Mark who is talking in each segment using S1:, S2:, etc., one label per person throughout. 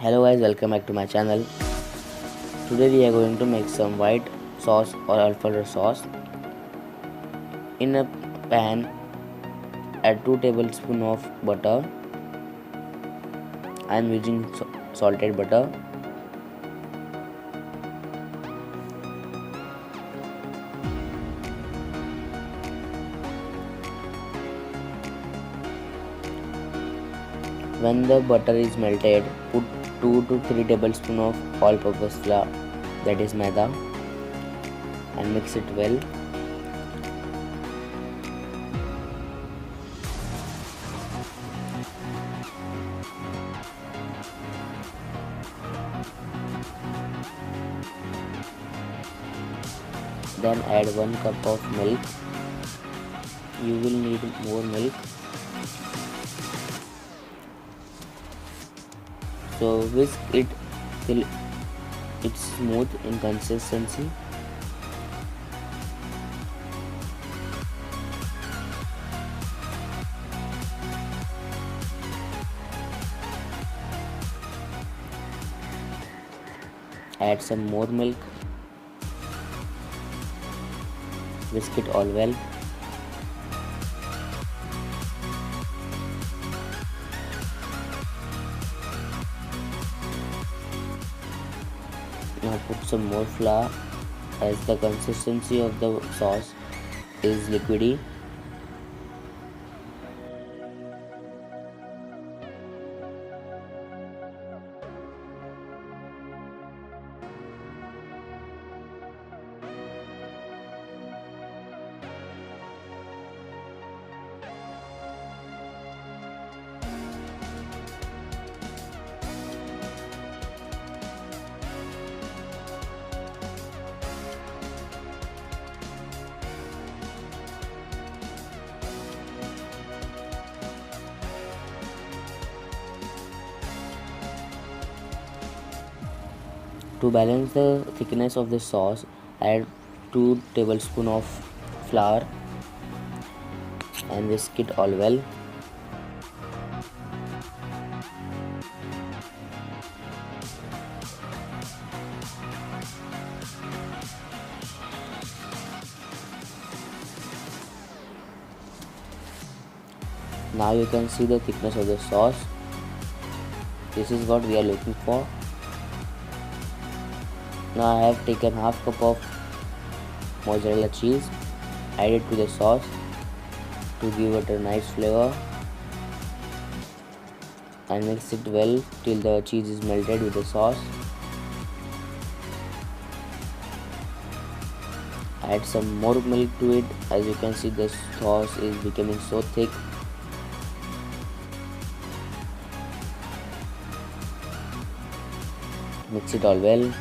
S1: Hello guys, welcome back to my channel. Today we are going to make some white sauce or Alfredo sauce. In a pan, add 2 tablespoons of butter. I am using salted butter. When the butter is melted, put 2 to 3 tablespoons of all-purpose flour, that is maida, and mix it well. Then add 1 cup of milk. You will need more milk. So whisk it till it's smooth in consistency. Add some more milk. Whisk it all well. Now put some more flour as the consistency of the sauce is liquidy. To balance the thickness of the sauce, add 2 tablespoons of flour and whisk it all well. Now you can see the thickness of the sauce. This is what we are looking for. Now I have taken half cup of mozzarella cheese, add it to the sauce to give it a nice flavor, and mix it well till the cheese is melted with the sauce. Add some more milk to it. As you can see, the sauce is becoming so thick. Mix it all well.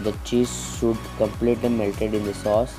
S1: The cheese should completely melted in the sauce.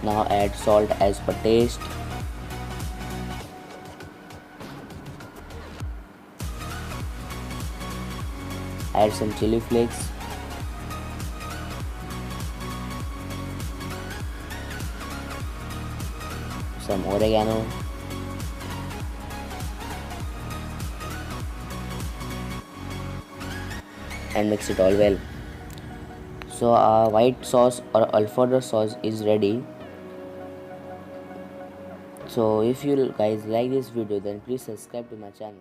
S1: Now add salt as per taste. Add some chili flakes. Some oregano. And mix it all well. So our white sauce or Alfredo sauce is ready. So if you guys like this video, then please subscribe to my channel.